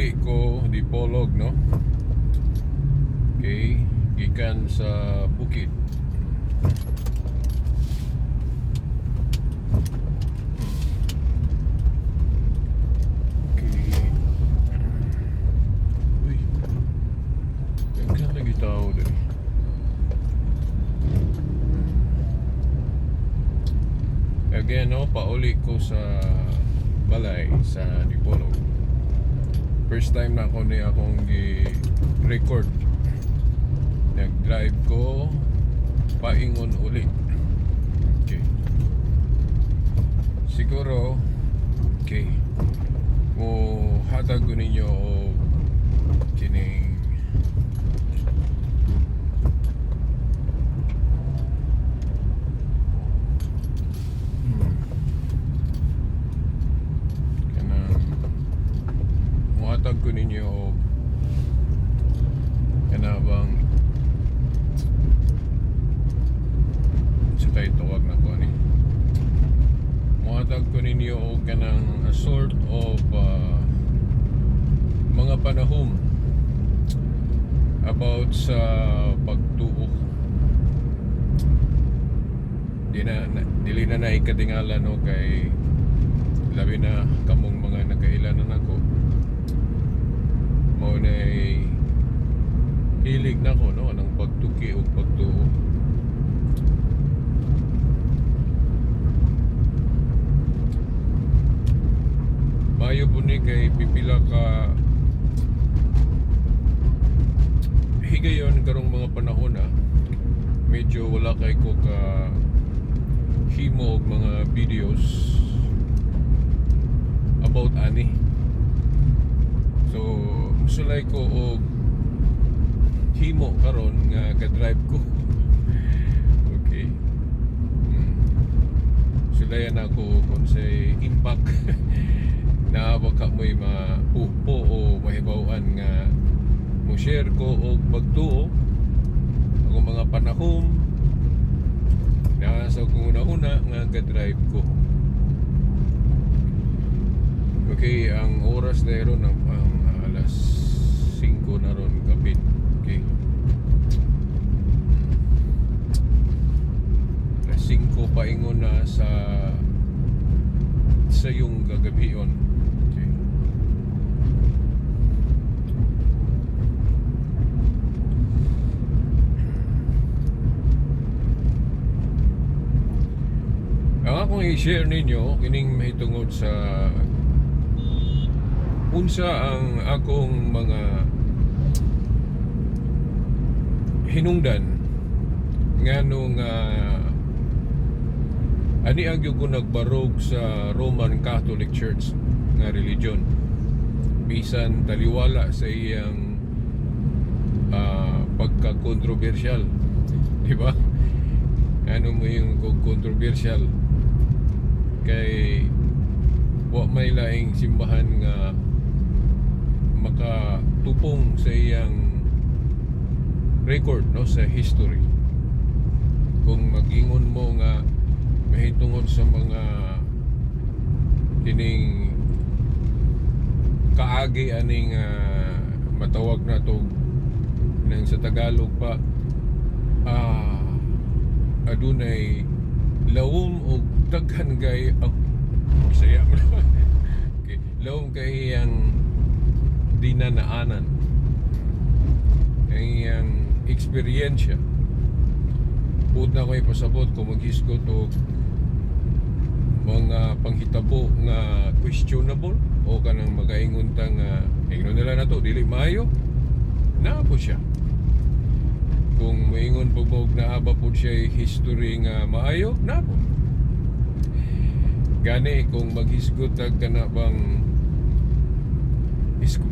pauli ko Dipolog, no? Okay, gikan sa bukid. Okay. Uy, daghan lagi tao dali. Again, no, pauli ko sa balay sa Dipolog. First time na ako ni akong gi-record. Nag-drive ko paingon uli. Okay. Siguro okay. Mo hatag ko ninyo og kining muhatag ko ninyo og kanabang sakay tawag na ko ni muhatag ko ninyo og kanang a sort of mga panahon about sa pagtuo. Dili na ikatingala, no, kay labi na kamong mga nagkailanan ako mao na hilig na ko, no, ng pagtuki o pagtuo. Mayo po ni kay pipila ka higayon karong mga panahon na medyo wala kay ko ka himo og mga videos about ani. So musulay ko og himo karon nga ka-drive ko. Okay. Sulayan ako kung say impact na baka mo'y mapupo o mahibawan nga mo share ko og pagtuo akong mga panahon na sa kung una nga ka-drive ko. Okay, ang oras na ron ang alas 5 na ron kapit. Okay. Alas 5 paingon na sa yung gagabion. Okay. Ang akong i-share ninyo kining mahitungod sa unsa ang akong mga hinungdan nga nung ani agyo ko nagbarog sa Roman Catholic Church nga religion, bisan taliwala sa iyang pagka-controversial, di ba? Ano mo yung controversial kay wa may laing simbahan nga makatupong sa iyang record, no, sa history. Kung magingon mo nga mahitungod sa mga kining kaagi aning matawag na to nang sa Tagalog pa adunay lawom o daghan gay Bisaya mo. Okay, lawom kay iyang dinanaanan, ang iyang eksperyensya. Buot na ko ipasabot kung maghisgot o mga panghitabo nga questionable o kanang magaingon ta nga ingnon nila na to dili maayo na po siya. Kung maingon bubog na aba po siya history nga maayo na po. Gani kung maghisgot ag kana bang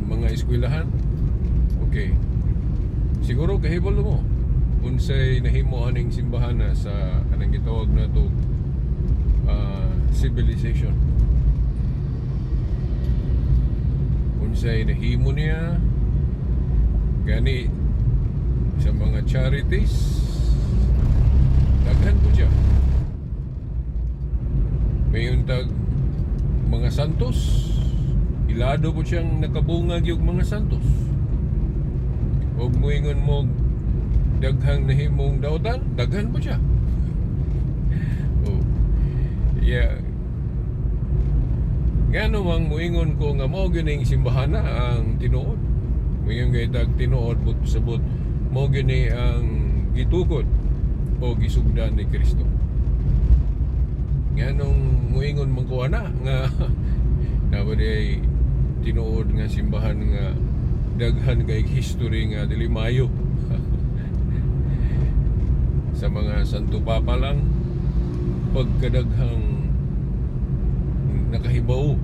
mga eskwelahan, okay, siguro kahibalo mo unsay nahimo aning simbahan na sa kanang gitawag na to civilization. Unsay nahimo niya gani sa mga charities, daghan po siya. May untag mga santos, Ilado po siyang nakabungag yung mga santos. Og moingon mo daghang nahimong dautan, daghan po siya. Oh. Yeah. Ngano mang moingon ko nga mao gining simbahana ang tinuod. Moingon kay tag tinuod but sabot mao gini ang gitukod o gisugdan ni Kristo. Nganong moingon man ko ana nga nabaday tinuod nga simbahan nga daghan kay history nga dili maayo. Sa mga Santo Papa lang pagkadaghang nakahibaw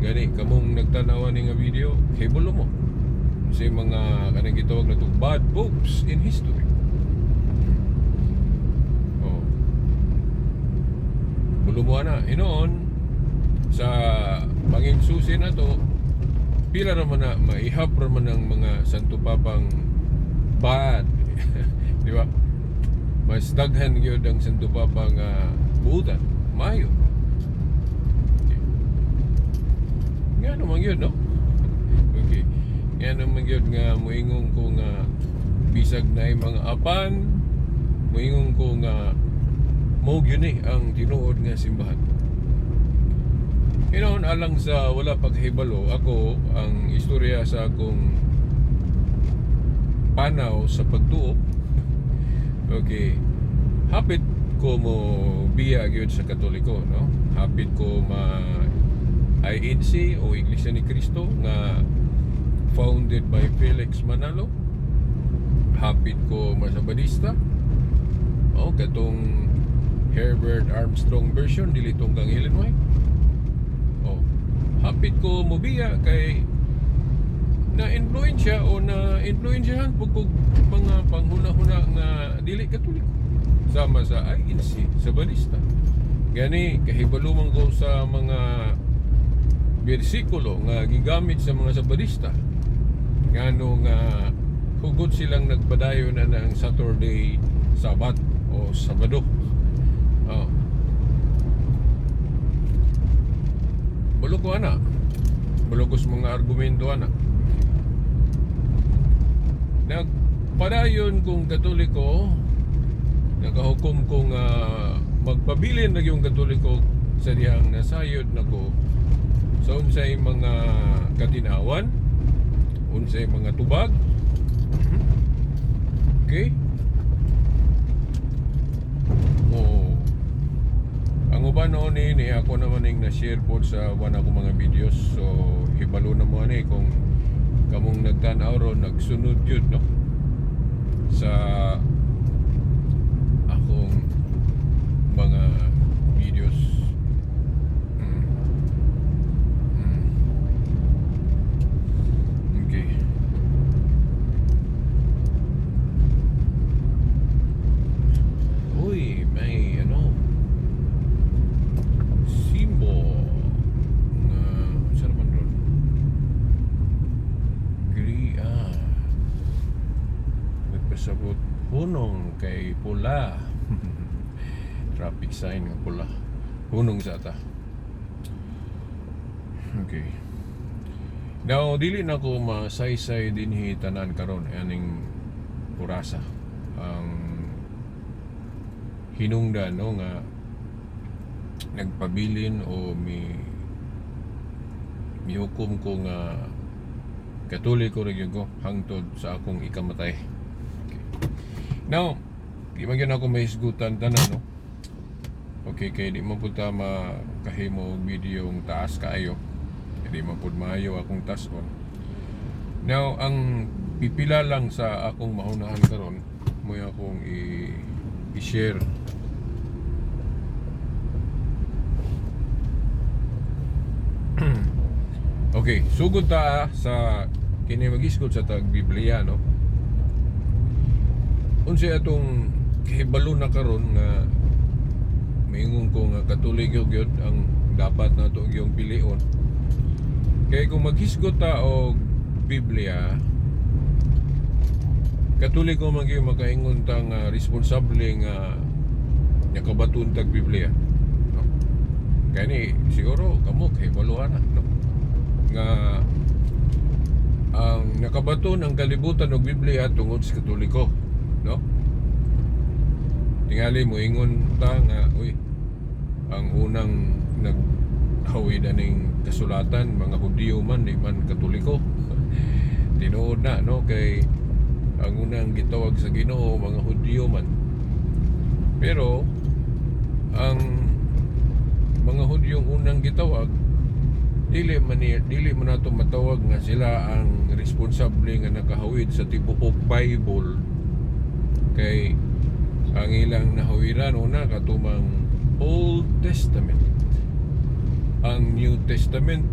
gani kamong nagtanawan ni nga video hibulo mo sa mga kanang gitawag na to bad popes in history. Oh, bulo mo na inoon sa panginsusi na to pila raman na maihap raman ng mga Santo Papang bad. Di ba? Mas daghan gyud ang Santo Papa nga buutan maayo. Nga naman yun, no? Okay. Nga naman yun nga moingon ko nga bisag na yung mga apan, moingon ko nga mo yun ang tinuod nga simbahan. Inoon alang sa wala paghibalo, ako ang istorya sa akong panaw sa pagtuo. Okay. Hapit ko mo biya gyud sa Katoliko, no? Hapit ko INC o Iglesia ni Cristo nga founded by Felix Manalo. Hapit ko Masabadista. O katong Herbert Armstrong version dili tong kang Illinois. O hapit ko mobiya kay na-influensya o na-influensyahan pug mga panghuna-huna nga dili Katoliko sama sa INC sa Badista. Gani kahibalo man ko sa mga bersikulo nga gigamit sa mga Sabadista ngano nga hugot silang nagpadayon na ng Saturday Sabat o Sabado. Oh. Bulok ko ana. Bulok ko sa mga argumento ana. Nagpadayon kung Katoliko, nakahukom kong magpabilin na yung Katoliko sa diyang nasayod na ko sa unsay mga katinawan, unsay mga tubag. Okay? O ang uban noon ni ako naman yung na-share po sa one ako mga videos. So hibalo na mo ani kung kamong nagtanaw ron nagsunod yun, no? Sa akong mga videos. Okay. Uy, may Simbo na saan naman ron? Nagpasabot hunong kay pula. Traffic sign ng pula. Hunong sa ata. Okay. Now, dili na ko masaysay dinhi tanan karon aning purasa ang hinungdan, no, nga nagpabilin o mihukom ko nga Katoliko rin ko hangtod sa akong ikamatay. Okay. Now, di man gyud ako mahisgutan tanan, no? Okay, kay di man pud ta makahimo video ang taas kaayo. Di man pud maayo akong tason. Now, ang pipila lang sa akong mahunahan karon mo akong i-share. Okay, sugod ta sa kini mag-isgod sa tag Biblia, no? Unsay atong kahibalo na karon nga maingon ko nga Katoliko gyud ang dapat nato gyung pilion. Kay kung maghisgot ta og Biblia, Katoliko man gyud makaingon ta nga responsable nga nakabaton tag Biblia, no? Kani siguro kamo kahibalohan na, no? nga ang nakabato ng kalibutan og Biblia tungod sa Katoliko, no? Tingali mo ingon ta nga uy, ang unang naghawid aning kasulatan mga Hudyo man di man Katoliko. Tinuod na, no, kay ang unang gitawag sa Ginoo mga Hudyo man. Pero ang mga Hudyong unang gitawag dili man nato matawag nga sila ang responsable nga nakahawid sa tibuok Bible, kay ang ilang nahawiran una katumang Old Testament. Ang New Testament,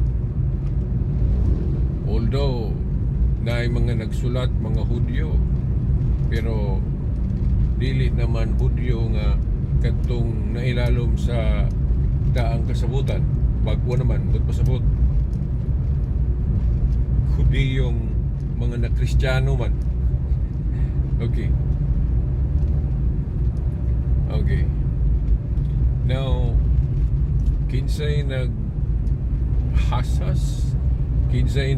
although naay mga nagsulat mga Hudyo, pero dili naman Hudyo nga kadtong nailalom sa daang kasabutan. Bago naman but pasabot Hudiyong mga na Kristiyano man. Okay. Now, kinsay naghasas, kinsay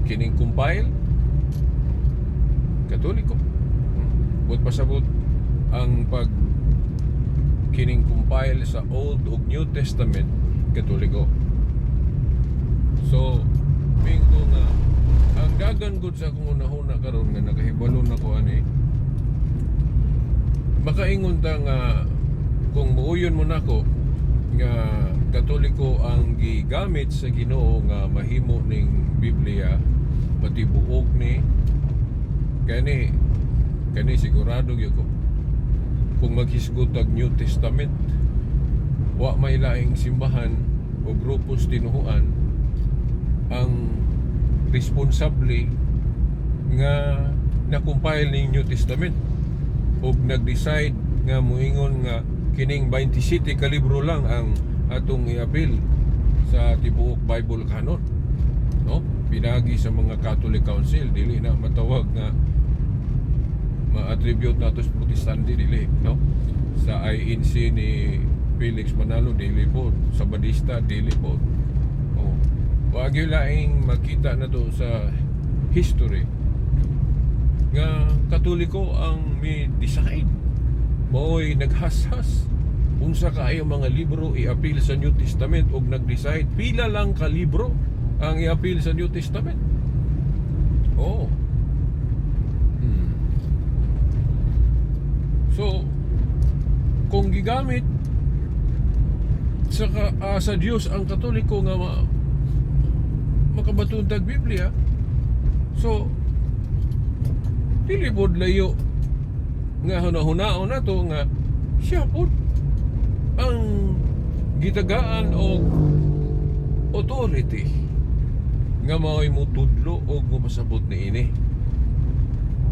kining compile, Katoliko. But pasabot ang pag kining compile sa Old ug New Testament, Katoliko. So mingo nga ang dagan gud sa akong unahuna karon nga nakahibalo na ko ani, makaingon ta nga kung muuyon mo nako nga Katoliko ang gigamit sa Ginoo nga mahimo ning Biblia matibuok ni kani sigurado gyud ko kung maghisgot og New Testament wa may laing simbahan o grupos tinuhuan ang responsable nga na-compile ning New Testament ug nag-decide nga moingon nga kining 27 ka libro lang ang atong i-appeal sa tibuok Bible canon, no? Pinagi sa mga Catholic Council, dili na matawag nga ma-attribute nato sa Protestante, dili, no? Sa INC ni Felix Manalo, dili po. Sa Badista, dili po. Oh. Wag yung laing makita na to sa history nga Katoliko ang may decide, mo'y naghashas unsa kaayo mga libro i-appeal sa New Testament ug nag-decide pila lang ka libro ang i-appeal sa New Testament. Oh. So kung gigamit sa Dios ang Katoliko nga makabatuntag Biblia, so dili pod layo nga hunahunaon na to nga siya pod ang gitagaan og authority nga mao'y mutudlo og mapasabot ni ini.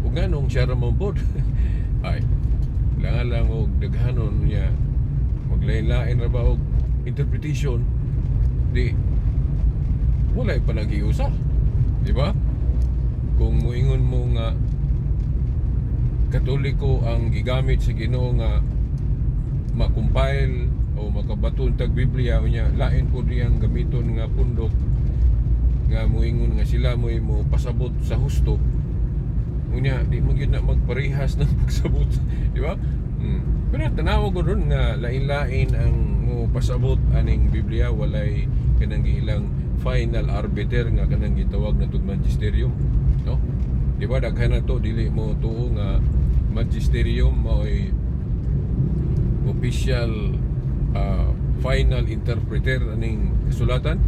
Ug nganong siya ramon pod ay lang og daghanon niya maglain-lain ra ba og interpretation, di walay pa nag-iusa, di ba? Kung muingon mo nga Katoliko ang gigamit sa Ginoo nga makumpile o makabaton tag Biblia, unya lain po diyang gamiton nga pundok nga muingon nga sila mo pasabot sa husto, unya di mo gyud na magparehas ng pagsabot, di ba? Pero tanaw ko ron nga lain-lain ang mo pasabot aning Biblia, walay kanang ilang final arbiter nga kanang gitawag na tug magisterium, no? Di ba daghan na to dili mo tuo nga magisterium mo'y official final interpreter aning kasulatan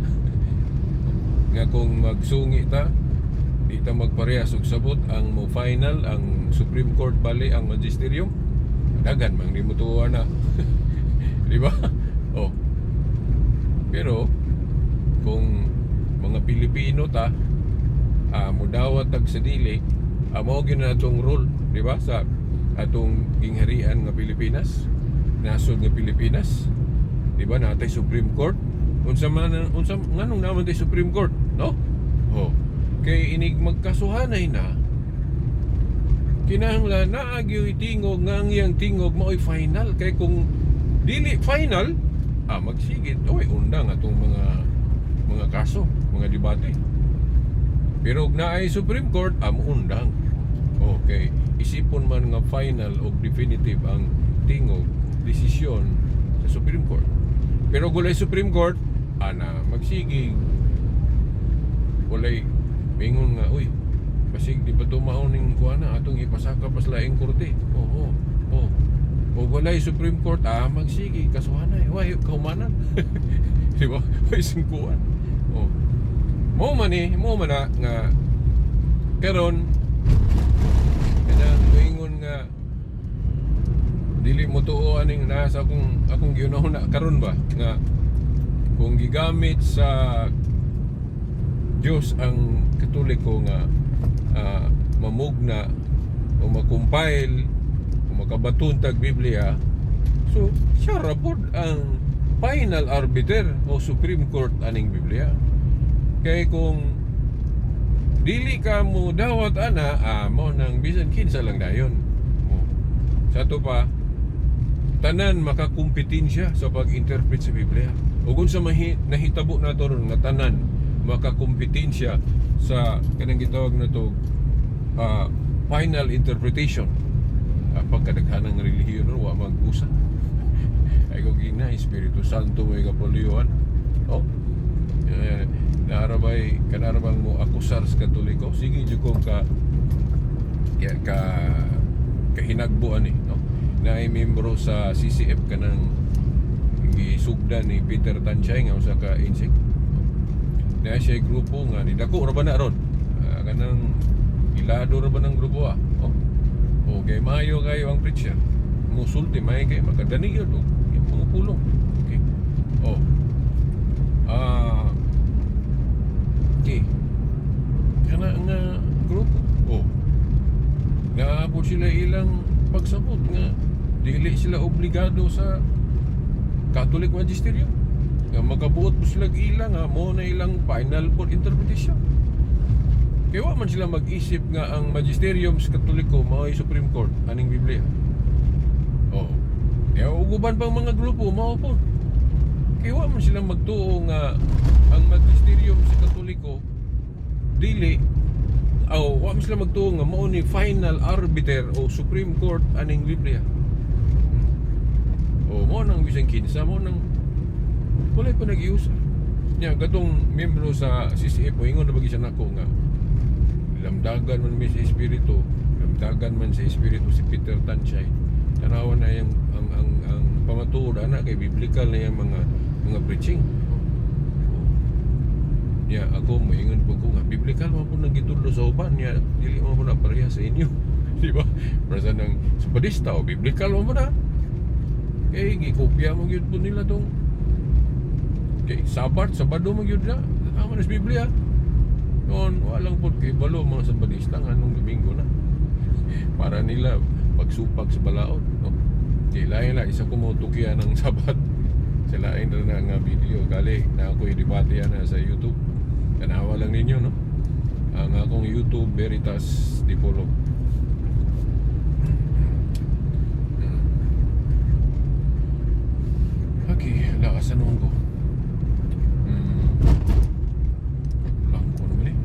nga kung magsungi ta di ta magparehas og sabot ang mo final ang Supreme Court bali ang magisterium, dagan mang di mo tuwa na di ba? Oh. Pero kung mga Pilipino ta mudawat tag sa dili, mao gyud na atong rule, di ba, sa atong gingharian nga Pilipinas, nasod nga Pilipinas, di ba, natay Supreme Court. Unsa nganong naman tay Supreme Court, no? Oh. Kay inig magkasuhanay na kinahanglan na agyo itingog nga ang iyang tingog mao'y final, kay kung dili final magsigit oy undang atong mga mga kaso, mga debate. Pero ug naay Supreme Court amo undang. Okay, isipon man nga final o definitive ang tingog desisyon sa Supreme Court. Pero gulay Supreme Court ana magsigig walay mingon nga uy basig di ba tumaon ning kuana atong ipasaka pas laing korte. Oo. O walay Supreme Court magsige kasuhanay way kaumanan. Di ba? Way singkuan. Mo man nga karon kanang ingon nga dili mo tuo aning nasa akong giunahuna karon ba nga kung gigamit sa Diyos ang Katoliko nga mamugna o makumpile o makabaton tag Biblia, so siya rapod ang final arbiter o Supreme Court aning Biblia. Kay kung dili ka mo dawat ana mo nang bisan kinsa lang dayon. Sa to pa tanan makakumpetensya sa pag-interpret sa Biblia. Ug unsa nahitabo nato ron nga tanan makakumpetensya sa kanang gitawag na to final interpretation. Pagkadaghanang relihiyon wa mag-usa. Ay ko gina Espiritu Santo may kapuliwan. Naarabay kanarabang mo akusar sa Katoliko. Sige jud ko ka hinagbuan no. Na ay membro sa CCF kanang gisugdan ni Peter Tanchay nga usa ka insect. Na siya grupo nga ni dako ra ba na ron. Kanang ilado ra ba ng grupo Okay, maayo kayo ang preacher. Musulti may kay makadani yun yung mga pulong. Okay. Okay. Kana nga grupo. Naabot sila ilang pagsabot nga dili sila obligado sa Catholic Magisterium. Nga makabuot po sila ilang mo na ilang final for interpretation. Kaya wa man sila mag-isip nga ang Magisterium sa Katoliko mao ay Supreme Court aning Biblia. Kaya uguban pang mga grupo mao po. Kaya wa man sila magtuo nga ang Magisterium sa Katoliko dili wa man sila magtuo nga mao ni final arbiter o Supreme Court aning Biblia. Mo nang bisan kinsa mo nang wala pa nag-iusa. Nya gatong membro sa CCF ingon na bagi siya nako nga lamdagan man sa espiritu, lamdagan man sa espiritu si Peter Tanchay. Tanawan na yung ang pamatuod ana kay biblical na yung mga preaching. Ya ako moingon po ko nga biblical mo po nang gitudlo sa uban niya dili mo na pareha sa inyo. Di ba? Para nang sa Badista o biblical mo na. Kay gikopya mo gyud po nila tong kay Sabado mo gyud na. Amo na sa Biblia. Noon, walang po kay balo mga Sabadista nga nung Domingo na. Para nila pagsupag sa balaod, no? Kay lain la isa ko mo tukian ng Sabat. Sa lain na nga video gali na ako i-debate na sa YouTube. Tanawa lang ninyo, no? Ang akong YouTube Veritas Dipolog. Okay, lakasan naman ko. Langko naman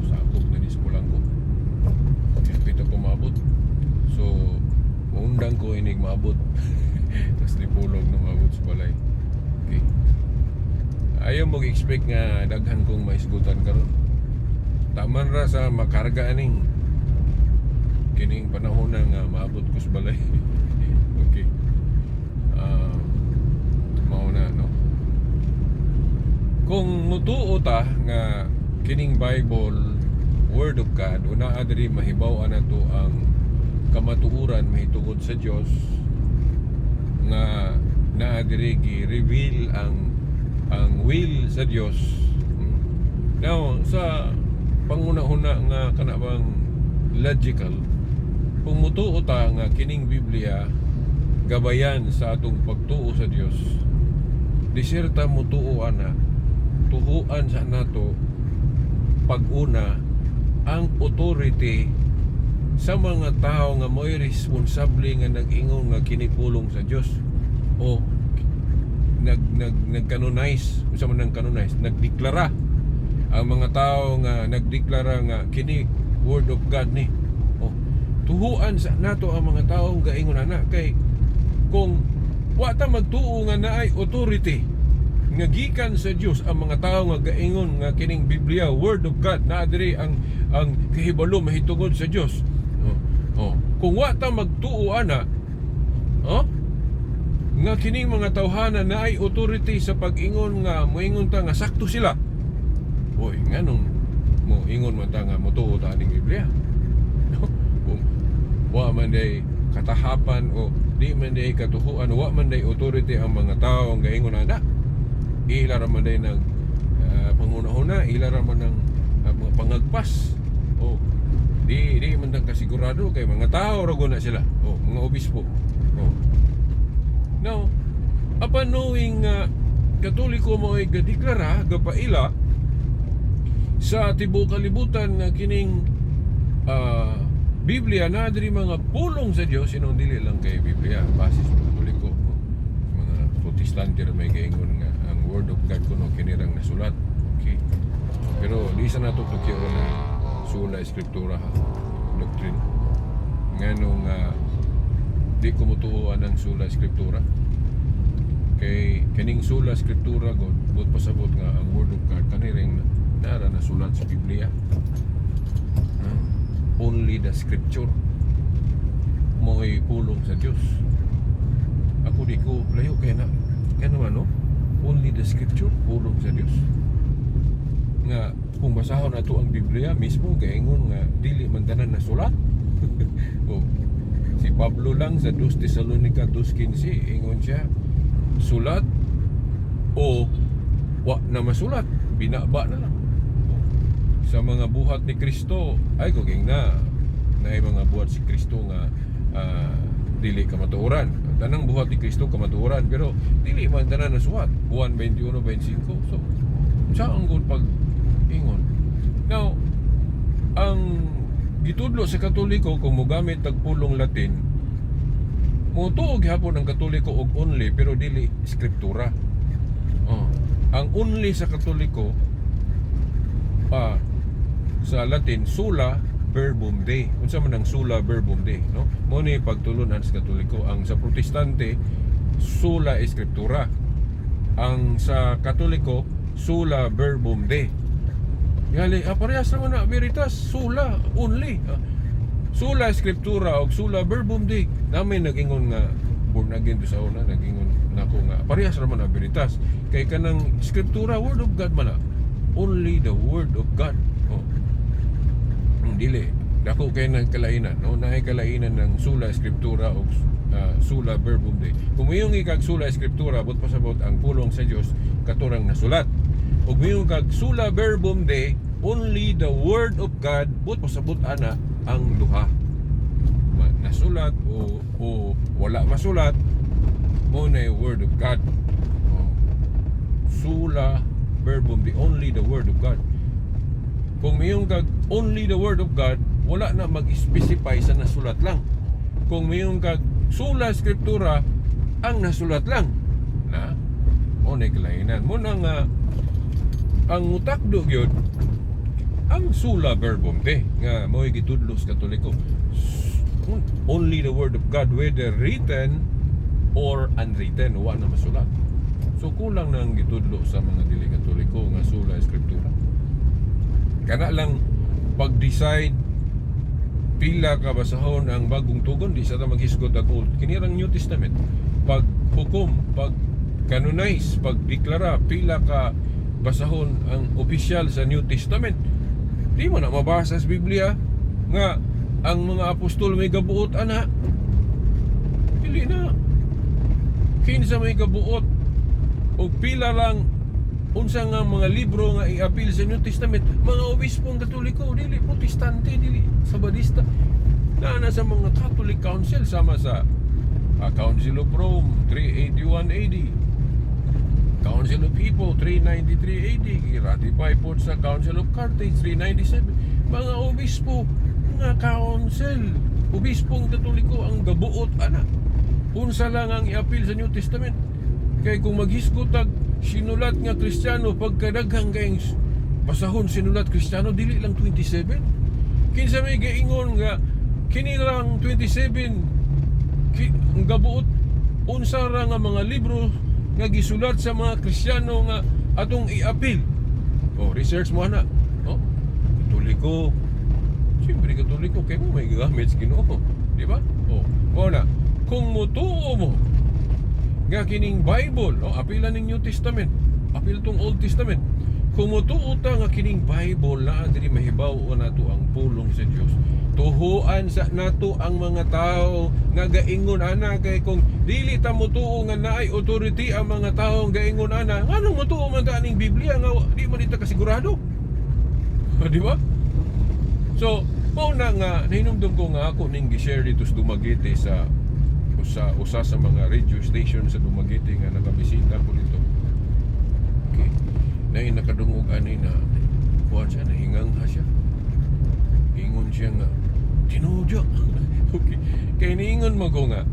sakop na ni sa Langko. Pita ko maabot. So, maundang ko inig maabot. Tapos Dipolog na maabot sa balay. Okay. Ayaw mag-expect nga daghan kong maisgutan karon. Taman ra sa makarga aning kining panahon nga maabot ko sa balay. Okay. Mauna no. Kung mutuo ta nga kining Bible Word of God una adri mahibaw-an nato ang kamatuoran mahitungod sa Dios nga naadiri gi-reveal ang will sa Dios. Now sa panguna-una nga kanabang logical kung mutuo ta nga kining Biblia gabayan sa atong pagtuo sa Dios diserta mutuo ana tuhuan sa nato pag-una ang authority sa mga tao nga mo'y responsable nga nag-ingon nga kinipulong sa Dios o nag-canonize, unsa man nang canonize, nagdeklara ang mga tao nga nagdeklara nga kini word of God ni. Oh, tuhuan sa nato ang mga tao nga ingon ana kay kung wa ta magtuo nga naay authority nga gikan sa Dios ang mga tao nga gaingon nga kining Biblia word of God naa diri ang kahibalo mahitungod sa Dios. Kung wa ta magtuo ana, nga kining mga tawhana na ay authority sa pag-ingon nga moingon ta nga sakto sila. Oy, nganong mo ingon man ta nga motuo ta ning Biblia. Kung wa man day katahapan o di man day katuhuan, wa man day authority ang mga tao nga ingon ana. Ila ra man day nag panguna-una, ila ra man ng mga pangagpas. O di man tang kasigurado kay mga tao ra guna sila. O mga obispo. Now, upon knowing Katoliko mo ay gadeklara gapaila sa tibuok kalibutan nga kining Biblia na diri mga pulong sa Dios sinon dili lang kay Biblia basis sa Katoliko. Mga Protestante ra may gaingon nga ang word of God kuno kinirang nasulat. Okay. Pero di sa nato tukyo na sola escritura doctrine. Nganong di ko mutuoan ang sola escritura. Kay kining sola escritura god pasabot nga ang word of God kaniring nara na sulat sa Biblia. Only the scripture mo'y pulong sa Diyos. Ako di ko layo kaya naman no? Only the scripture pulong sa Diyos. Nga kung basahon nato ang Biblia mismo gaingon nga dili man tanan na sulat. Si Pablo lang sa 2 Tesalonica 2:15 ingon siya sulat o wa na masulat, binaba na lang. Sa mga buhat ni Kristo ay kung na ay mga buhat si Kristo nga dili kamatuoran. Tanang buhat ni Kristo kamatuoran pero dili man tanan na suwat. Juan 21:25. So sa ang good pag ingon. Now ang gitudlo sa Katoliko kung mogamit tag pulong Latin motuog hapon ang Katoliko og only pero dili skriptura. Ang only sa Katoliko sa Latin sola verbum Dei. Unsa man ang sola verbum Dei, no? Mo ni pagtulunan sa Katoliko. Ang sa Protestante sola escritura. Ang sa Katoliko sola verbum Dei. Yali, parehas naman na veritas, sola, only. Sola escritura o sola verbum Dei. Namin nagingon nga born again to sa una, nagingon nako nga parehas naman na veritas. Kay kanang escritura word of God man na. Only the word of God. Dili. Dako kay nang kalainan, no? Naay kalainan ng sola escritura o sola verbum Dei. Kung mayong ikag sola escritura, but pasabot ang pulong sa Dios katurang nasulat. Ug mayong kag sola verbum Dei, only the word of God, but pasabot ana ang duha. Nasulat o wala masulat, mo na word of God. Sola verbum Dei, only the word of God. Kung mayong kag only the word of God, wala na mag-specify sa nasulat lang. Kung mayong kag sola escritura, ang nasulat lang na o na kalainan mo na nga ang mutakdo gyud ang sola verbum Dei nga mo'y gitudlo sa Katoliko. Only the word of God, whether written or unwritten, wa na masulat. So kulang na ang gitudlo sa mga dili Katoliko nga sola escritura. Kana lang pag-decide pila ka basahon ang bagong tugon, di sa ta maghisgot ang old. Kinirang New Testament. Pag hukom, pag canonize, pag deklara pila ka basahon ang opisyal sa New Testament. Di mo na mabasa sa Biblia nga ang mga apostol may gabuot ana. Dili na. Kinsa may gabuot o pila lang unsa nga mga libro nga i-appeal sa New Testament, mga obispong Katoliko, dili Protestante, dili Sabadista, na sa mga Catholic Council, sama sa Council of Rome 381 AD, Council of Hippo 393 AD, ratified po sa Council of Carthage 397. Mga obispo nga council, obispong Katoliko ang gabuot ana. Unsa lang ang i-appeal sa New Testament, Kay kung maghisgot tag sinulat nga Kristiyano pagkadaghang kayong basahon sinulat Kristiyano dili lang 27. Kinsa may gaingon nga kini lang 27 ang gabuot unsa ra nga mga libro nga gisulat sa mga Kristiyano nga atong i-appeal. Oh, research mo na. Oh, Katoliko. Siyempre Katoliko kay mo may gamit sa Ginoo, di ba? Oh, mo na. Kung mutuo mo nga kining Bible, oh, apilan ning New Testament, apil tong Old Testament. Kung mutuo ta nga kining Bible na diri mahibaw nato ang pulong sa Dios. Tuhuan sa nato ang mga tao nga gaingon ana kay kung dili ta mutuo nga naay authority ang mga tao nga gaingon ana, nganong mutuo man ta ning Biblia nga di man ta kasigurado? Di ba? So, mao na nga nahinumdum ko nga ako ning gi-share dito sa Dumaguete sa usa sa mga radio station sa Dumaguete nga nakabisita ko dito. Okay. Na nakadungog ani na kuan siya, nahingang ha siya. Ingon siya nga tinudyo. Okay. Kay niingon mo ko nga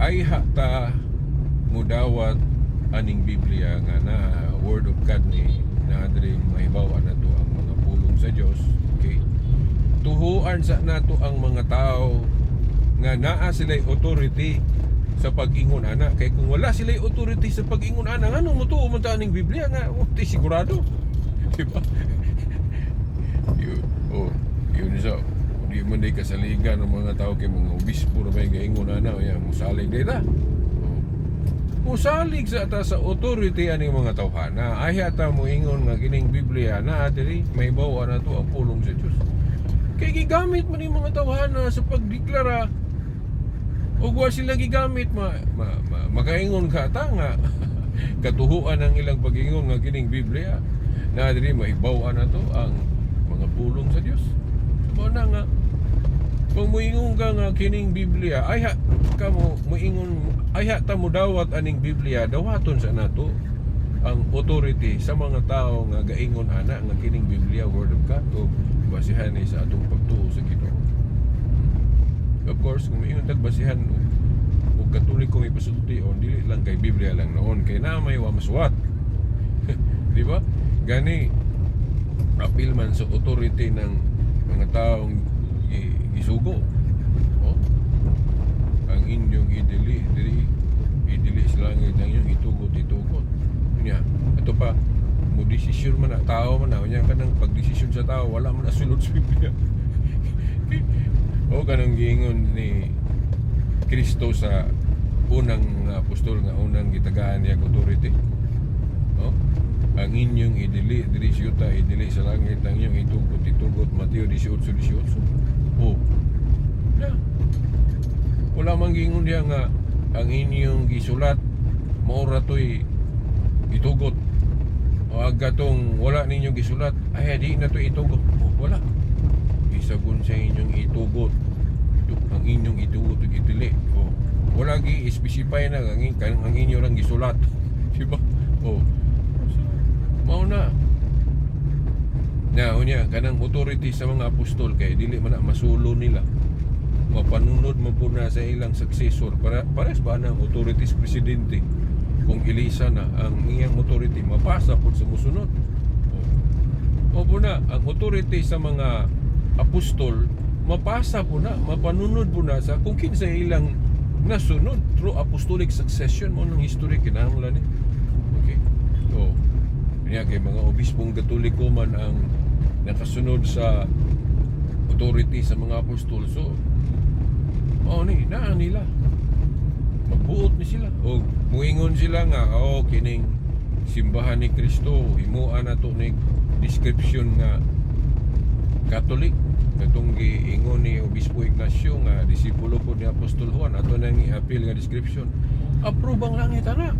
ay hata mudawat aning Biblia nga na Word of God ni na diri mahibaw na to ang mga pulong sa Dios. Okay. Tuhuan sa nato ang mga tao nga naa sila'y authority sa pag-ingon ana. Kay kung wala sila'y authority sa pag-ingon ana, nganong mutuo man ta ning Biblia nga di sigurado. Diba? Yun isa. Di man di kasaligan ng mga tao kay mga obispo na may gaingon ana, ya musalig dita. Musalig sa ata sa authority aning mga tawhana. Ay ata mo ingon nga kining Biblia na diri may bawa na to ang pulong sa Dios. Kay gigamit man yung mga tawhana sa pagdeklara. O wa sila gigamit makaingon ka ta nga katuhuan ang ilang pag-ingon nga kining Biblia na diri mahibaw na to ang mga pulong sa Dios. So na nga kung moingon ka nga kining Biblia ay ka mo moingon ay ta mo dawat aning Biblia dawaton sa nato ang authority sa mga tao nga gaingon ana nga kining Biblia Word of God o basihan ni sa atong pagtuo sa Ginoo. Of course, kung may nagbasihan o Katoliko may pasulti o dili lang kay Biblia lang noon kay na may wa masuwat. Di ba? Gani apil man sa authority ng mga taong isugo. Oh? Ang inyong idili sa langit ang inyong itugot. Nya, ito pa mo desisyon man na tao man na nya kanang pagdesisyon sa tao wala man asulod sa Biblia. O kanang giingon ni Kristo sa unang apostol nga unang gitagaan niya authority. Oh? Ang inyong idili diri siyuta idili sa langit ang inyong itugot Mateo 18:18. Oh. Yeah. Wala man giingon diha nga ang inyong gisulat mao ra toy itugot. O agatong wala ninyong gisulat ay di na to itugot. Oh, wala. Isagun sa inyong itugot ang inyong itugot ug itili. Oh, wala gi specify na ang inyo lang gisulat. Diba? Oh. So, mao na. Unya kanang authority sa mga apostol kay dili man na masulo nila. Mapanunod mo po na sa ilang successor pares ba na authority sa presidente. Kung ilisa na ang iyang authority mapasa po sa musunod. O po na ang authority sa mga apostol mapasa po na, mapanunod po na sa kung kinsa ilang nasunod through apostolic succession mo ng history kinahanglan ni. Okay. So, niya kay mga obispong Katoliko man ang nakasunod sa authority sa mga apostol. So, naa nila. Magbuot ni sila. O muingon sila nga, kining simbahan ni Kristo, himuan na to ni description nga Catholic. Katong giingon ni Obispo Ignacio nga disipulo po ni Apostol Juan ato nang i-appeal nga description. Approve ang langit ana.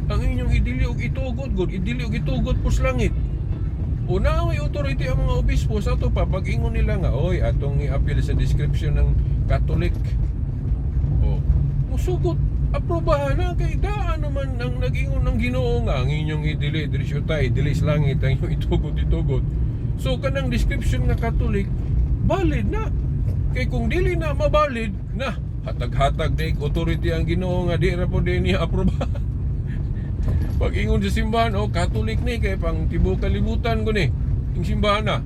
Ang inyong idili og itugot god, idili og itugot po sa langit. Una may authority ang mga obispo sa ato pa pag ingon nila nga oy atong i-appeal sa description ng Catholic. Musugot aprobahan na kay daan naman ang nag-ingon ng Ginoo nga ang inyong idili diri syuta idili sa langit ang inyong itugot. So kanang description nga Catholic valid na. Kay kung dili na mabalid na hatag-hatag na authority ang Ginoo nga di ra po din niya aprobahan. Pag ingon sa simbahan, Catholic ni kay pang tibuok kalibutan ko ni. Yung simbahan na.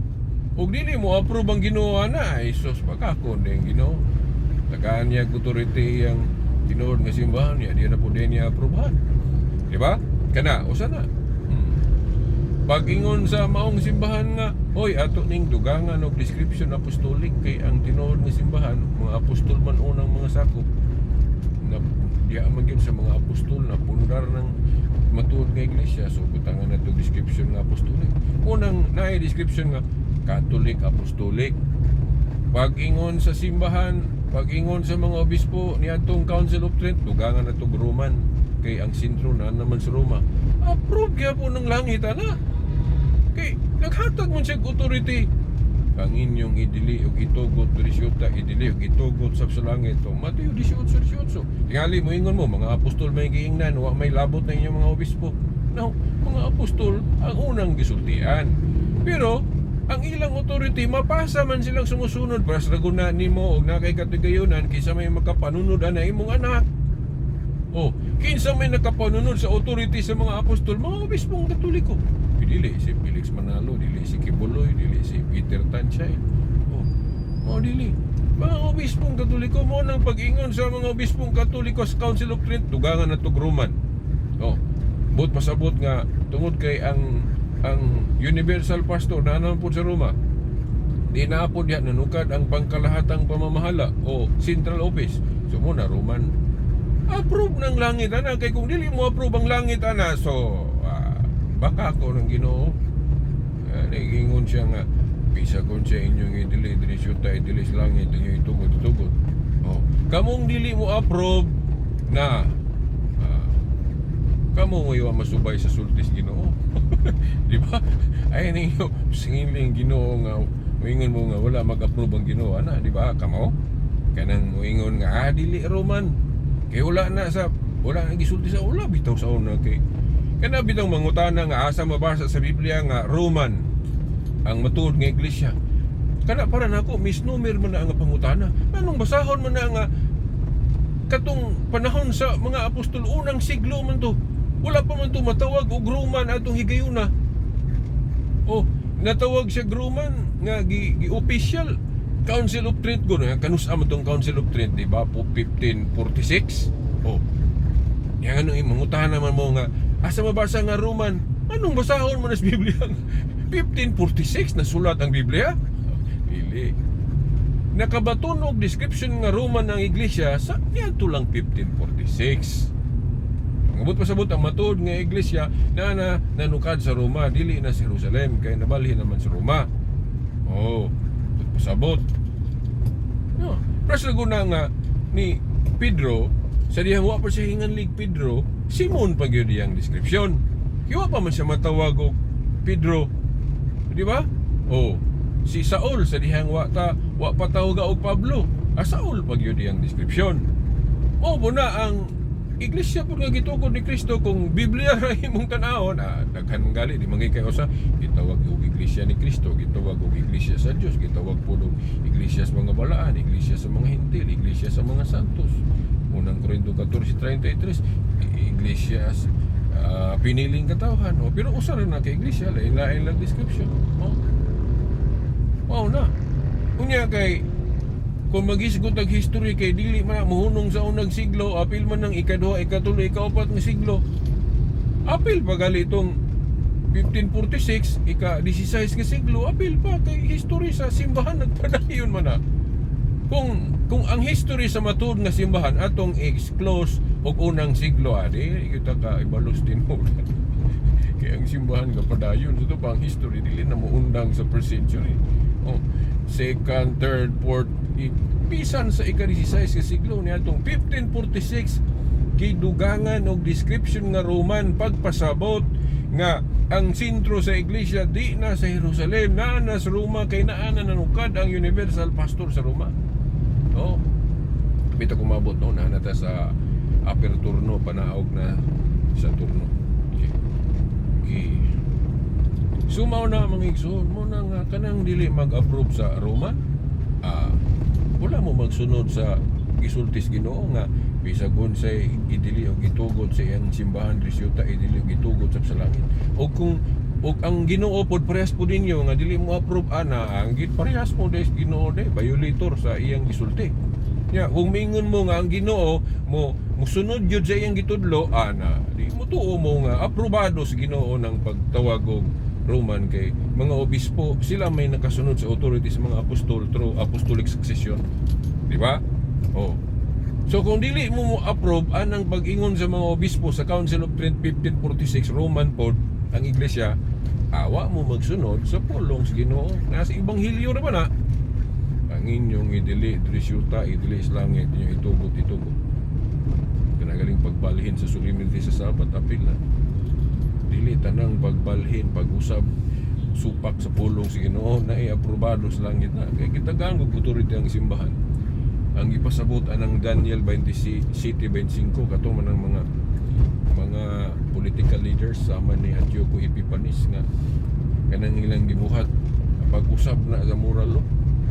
Og dili mo approve ang Ginoo na, ay sus makakon din Ginoo. Tagaan niya authority ang tinuod nga simbahan niya, di ra po din niya aprobahan. Di ba? Kana usa na. Pag ingon sa maong simbahan nga, oy ato ning dugangan og description apostolic kay ang tinuod nga simbahan, mga apostol man unang mga sakop na diya man gyud sa mga apostol na pundar ng matuod nga iglesia, so butangan na to description nga apostolic. Unang naay description nga Catholic apostolic. Pag ingon sa simbahan, pag ingon sa mga obispo niadtong Council of Trent, dugangan na to Roman kay ang sentro na naman sa Roma. Approve kaya po ng langit ana. Kay naghatag man siya authority. Ang inyong idili og itugot Dirisyota, idili og itugot sa langit. Mateo 18:18. Tingali mo ingon mo mga apostol may giingnan, wa may labot na inyong mga obispo. Now, mga apostol ang unang gisultian. Pero ang ilang authority mapasa man silang sumusunod para sa laguna nimo og nakay katigayunan kaysa may makapanunod ana imong anak. Kinsa may nakapanunod sa authority sa mga apostol, mga obispong Katoliko. Dili si Felix Manalo, dili si Kibuloy, dili si Peter Tanchay. Dili. Mga obispong Katoliko mo nang pag-ingon sa mga obispong Katoliko sa Council of Trent, dugangan na to Roman. But pasabot nga tungod kay ang universal pastor na naman po sa Roma, di na po diya nanukad ang pangkalahatang pamamahala o central office. So muna Roman approve ng langit ana, kay kung dili mo approve ang langit ana, so baka ako ng Ginoo nagingon siya nga bisa kon siya inyong idili Dirisyota, idili sa langit inyong itugot. Kamong dili mo approve na kamo mo iwa masubay sa sultis Ginoo. Di ba? Ay ninyo singiling Ginoo nga moingon mo nga wala mag-approve ang Ginoo ana, di ba? Kamo kanang moingon nga dili Roman kay wala na gisulti sa wala bitaw sa una kay kana bitaw mangutana nga asa mabasa sa Biblia nga Roman ang matuod nga iglesia. Kana para nako misnomer man na ang pangutana. Anong basahon man na nga katong panahon sa mga apostol unang siglo man to. Wala pa man to matawag og Roman atong higayuna. Natawag siya Roman nga gi-official Council of Trent ko na kanus-a man tong Council of Trent, di ba? Po 1546. Yang ano mangutan naman mo nga asa mabasa nga Roman? Anong basahon mo na sa Biblia? 1546 na sulat ang Biblia? Dili. Nakabatunog description nga Roman ang iglesia sa niadto lang 1546. Ngabot pasabot ang matuod nga iglesia na nanukad sa Roma, dili na sa Jerusalem kay nabalhin naman sa Roma. Pasabot. Pero guna nga ni Pedro sa dihang wa pa siya hinganlig Pedro, Simon pa gyud diyang description. Kiwa pa man siya matawag og Pedro. Di ba? Si Saul sa dihang wa pa tawag og Pablo. Saul pa gyud diyang description. Na ang iglesia po nga gitukod ni Kristo kung Biblia ra imong tan-awon, daghan gali di mangay kayo sa gitawag og iglesia ni Kristo, gitawag og iglesia sa Dios, gitawag po og iglesia sa mga balaan, iglesia sa mga hintil, iglesia sa mga santos. Unang Korinto 14:33, iglesia piniling katawhan. Pero usa ra na kay iglesia, lain-lain lang description. Na. Unya kay kung magisgot ang history kay dili man mohunong sa unang siglo, apil man ng ikaduha, ikatulo, ikaapat nga siglo. Apil pa gali itong 1546, ika-16 nga siglo, apil pa kay history sa simbahan nagpadayon man na. Kung ang history sa matuod nga simbahan atong exclose og unang siglo, kita ka ibalos din mo. Kaya ang simbahan nga padayon ito pa ang history dili na mo undang sa first century. Second, third, fourth, pisan sa ika-16 nga siglo niadtong 1546 gidugangan og description nga Roman pagpasabot nga ang sentro sa iglesia di na sa Jerusalem, na sa Roma kay naa na nanukad ang universal pastor sa Roma. Bita kumabot na nata sa upper turno, panaog na sa turno. Sumaw na mga igsoon mo na nga kanang dili mag-approve sa Roman, wala mo magsunod sa gisultis Ginoo nga bisag unsay idili og gitugot sa iyang simbahan resulta idili og gitugot sa langit. Og ang Ginoo pod parehas po ninyo nga dili mo approve ana ang parehas mo des Ginoo de violator sa iyang gisulti. Ya, kung mingon mo nga ang Ginoo mo musunod jud sa iyang gitudlo ana di mo tuo mo nga aprobado sa Ginoo ng pagtawag og Roman kay mga obispo sila may nakasunod sa authority sa mga apostol through apostolic succession, di ba? Oh. So kung dili mo approve anang pag-ingon sa mga obispo sa Council of Trent 1546 Roman pod ang iglesia, awa mo magsunod sa pulong sa Ginoo nasa ibanghilyo ra ba na ang inyong idili resulta idili sa langit inyong itugot kanagaling pagbalhin sa solemnity sa Sabat apil na dili tanang pagbalhin pag-usab supak sa pulong sa Ginoo na i-aprobado sa langit na kay gitagaan og authority ang simbahan ang ipasabot anang Daniel 27:25 kato man ang mga political leaders sama ni Antioco Epiphanes nga kanang ilang gibuhat pag-usab na sa moral law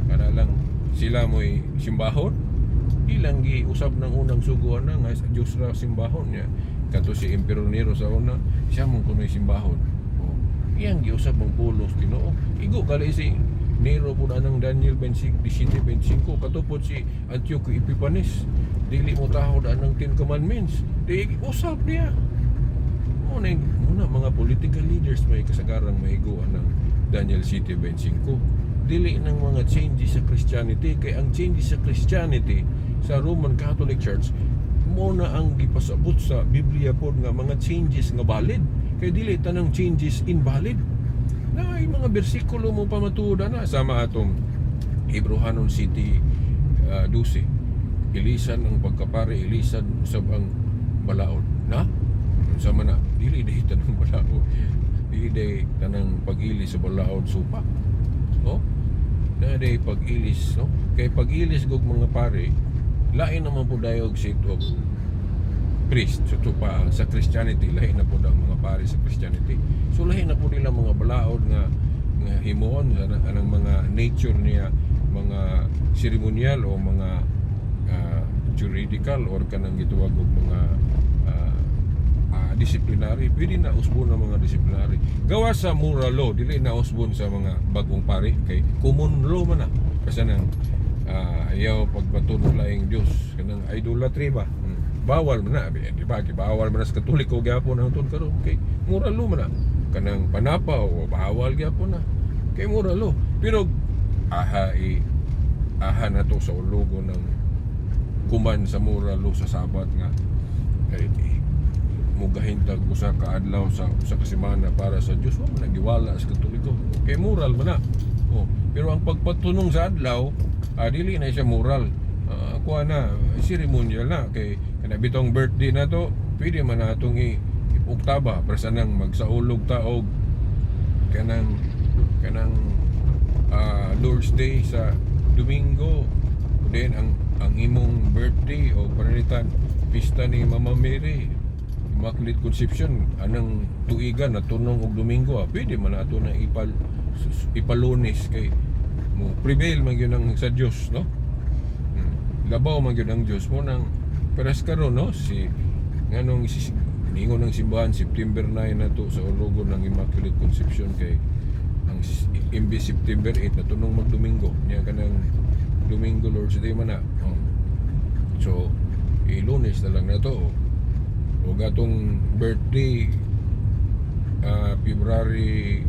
kana lang sila mo'y simbahon ilang giusab ng unang suguan na nga sa Diyos ra simbahon niya kato si Emperor Nero sa una siya mong kuno'y simbahon iyang giusab ang pulos Ginoo igo kali si Nero po na ng Daniel 27:25 katupod si Antioco Epiphanes dili mo tahod anang 10 commandments di usab niya muna mga political leaders may kasagarang maiguan ng Daniel 7:25 dili ng mga changes sa Christianity kay ang changes sa Christianity sa Roman Catholic Church muna ang gipasabot sa Biblia pod nga mga changes nga valid kay dili tanang changes invalid na ay mga bersikulo mo pamatuda na sama atong Hebrehanon City 12 ilisan ang pagkapare ilisan usab ang balaod na sama na dili day tanang balaod dili day tanang pag-ilis sa balaod supa na day pag-ilis kay pag-ilis gog mga pare lain naman po dayog seat of priest so pa sa Christianity lain na po ang mga pare sa Christianity so lain na po nila mga balaod nga himuon anang mga nature niya mga ceremonial o mga juridical or kanang gituwag og mga disciplinary pwede na usbon ng mga disciplinary gawa sa moral law dili na usbon sa mga bagong pare kay common law man na kasi nang ayaw pagpatunog laing Dios kanang idolatry ba bawal man na di ba bawal man na sa Katoliko gyapon ang tun karon kay moral law man na kanang panapa o bawal gyapon na kay moral law pero aha na to sa ulogo ng kuman sa moral law sa Sabat nga kay mugahintag usa ka adlaw sa usa ka semana para sa Dios wa man nagiwala sa Katoliko kay moral man na pero ang pagpatunong sa adlaw dili na siya moral kuha na ceremonial na kay kana bitong birthday na to pwede man natong iuktaba para sa nang magsaulog ta og kanang Lord's Day sa Domingo then ang imong birthday o panalitan pista ni Mama Mary Immaculate Conception anang tuigan na tunong og Domingo pwede man ato na ipalunes kay mo prevail man gyud ang sa Dios labaw man gyud ang Dios mo nang peras karon si nganong ningon ng simbahan September 9 na to sa ulogo ng Immaculate Conception kay ang imbis September 8 na tunong mag Domingo niya kanang Domingo Lord's Day man na so Lunes na lang na to o gatong birthday February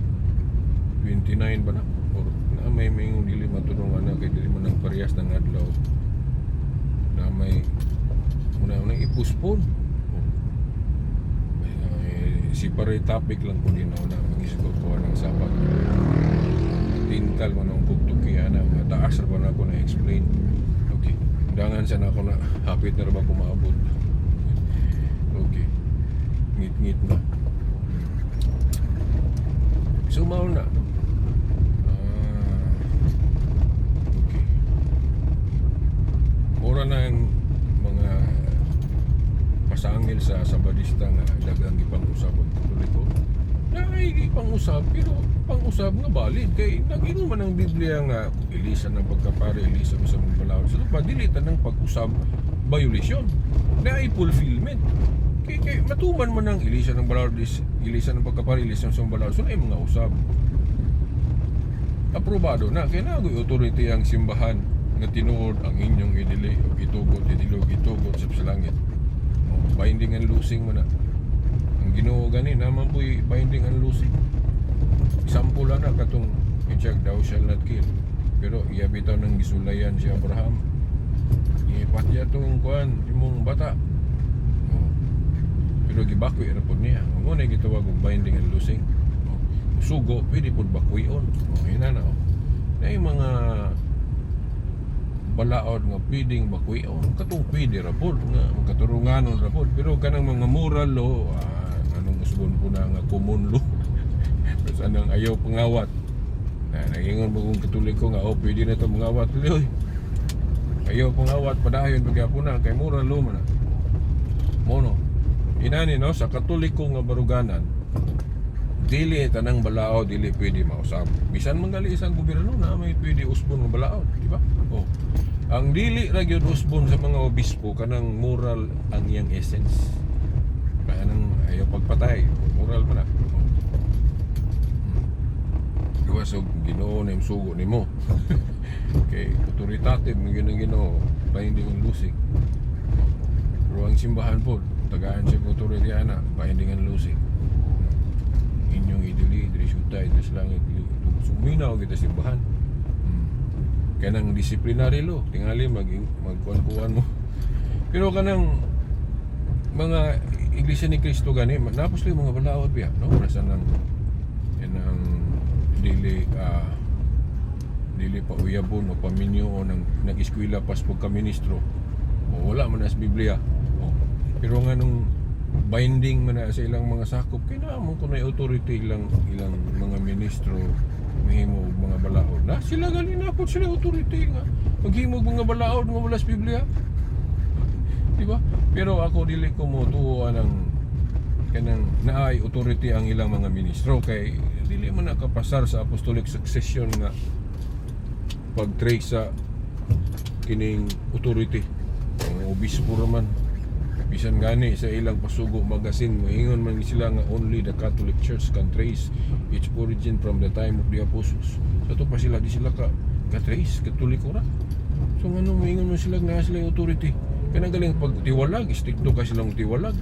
29 ba na or na may dili matunong na kay dili man ang parehas ng adlaw na may una i-postpone separate topic lang po din na mag-isgot ko ng Sabat tintal man ang bugtuki ana mataas ra ba na ako na explain okay dangan sa na ako na hapit na ra ba ko maabot okay ngit na sumaw na okay mura na ang mga pasangil sa Sabadista nga dagang ipang-usab ang Katoliko na ay pang-usab, pero pang-usab nga valid kay nag-ingon man ang Biblia nga ilisan ng pagkapare, ilisan mo sa mga balaod sa lupa, dilitan ng pag-usab violation na ay fulfillment. Kay matuman man ang ilisan ng balaod, ilisan ng pagkapare, ilisan sa mga balaod, so ay mga usab aprobado na kay nagoy authority ang simbahan nga tinuod ang inyong idili o itugot sa langit. Binding and losing man na ang Ginoo gani naman po'y binding and losing. Example lang na katong inchag thou shall not kill, pero iya bitaw nang gisulayan si Abraham, ipatya tong kuan imong bata, pero gibakwi ra pud niya. Mo na gitawag og binding and losing. Sugo pwede pud bakuyon. Ina na na yung mga balaod nga pwedeng bakuyon, katong pwede ra pud nga katurunganon ra pud, pero kanang mga moral law, anong usbon po na nga common law tapos anong ayaw pangawat na nagingon mo kung Katoliko nga pwede na ito mangawat, oy ayaw pangawat padayon pagyapon na kay moral law man na mono inani no sa Katoliko nga baruganan dili tanang balaod dili pwede mausab. Bisan manggali isang gobyerno na may pwede usbon ng balaod, di ba? Ang dili ra gyud usbon sa mga obispo kanang moral ang iyang essence. Kanang ayaw pagpatay, moral pa na. Gawas og Ginoo na sugo nimo. Kay authoritative ng Ginoo, binding and losing. Pero ang simbahan po, tagaan siya authority ana, binding and losing. Inyong idili diri syuta sa langit suminaw kita simbahan. Kanang disciplinary law tingali magkuan-kuan mo, pero kanang mga iglesia ni Kristo gani napos lang mga balaod biya no rasa nang kanang dili pa uyabon o paminyo o nag-eskwela pas pagka ministro o wala man as Biblia pero nga nung binding man na sa ilang mga sakop kinahanglan ko na authority ilang mga ministro mahimo og mga balaod na sila gali na po sila authority nga maghimo og mga balaod nga wala sa Biblia, di ba? Pero ako dili ko mo tuwa ng kanang naay authority ang ilang mga ministro kay dili man nakapasar sa apostolic succession nga pag-trace sa kining authority ang obispo raman. Bisan gani sa ilang pasugo magazine moingon man sila nga only the Catholic Church can trace its origin from the time of the apostles. So to pa sila di sila ka-trace Katoliko ra. So ngano moingon man sila nga sila authority. Kaya galing pagtiwalag, istikto ka silang tiwalag.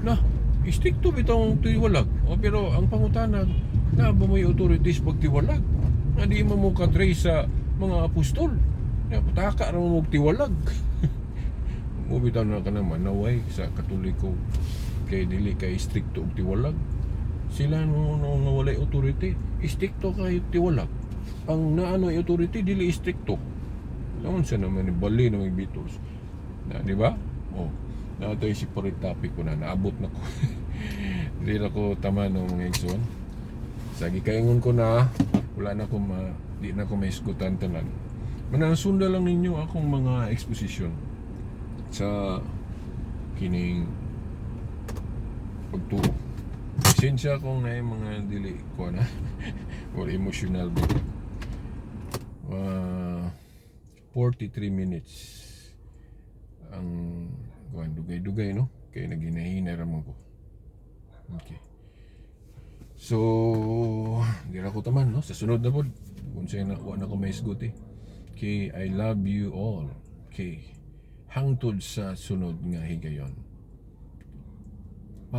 Na, istikto bitong tiwalag. Pero ang pangutanag na ba may authorities pagtiwalag? Nga di mo ka-trace sa mga apostol. Pataka ra mo tiwalag. Mubitaw na ka naman naway sa Katoliko kay dili kay stricto og tiwalag. Sila no nawalay authority, stricto kay tiwalag. Ang naano authority dili stricto. Naon sa naman ni bali na may Beatles. Na di ba? Na ito si separate topic ko na naabot na ko. Dili na ko tama no mga igsoon. Sa gikaingon ko na wala na ko di na ko maisgutan tanan. Manasunda lang ninyo akong mga exposition sa kining pagtuo. Pasensya kung na yung mga dili ko na or emotional bit. 43 minutes ang dugay-dugay no kay naginahina raman ko. Okay, so di ra ko taman no sa sunod na pod kung say na wa na ko maisgot okay, I love you all. Okay, hangtod sa sunod nga higayon.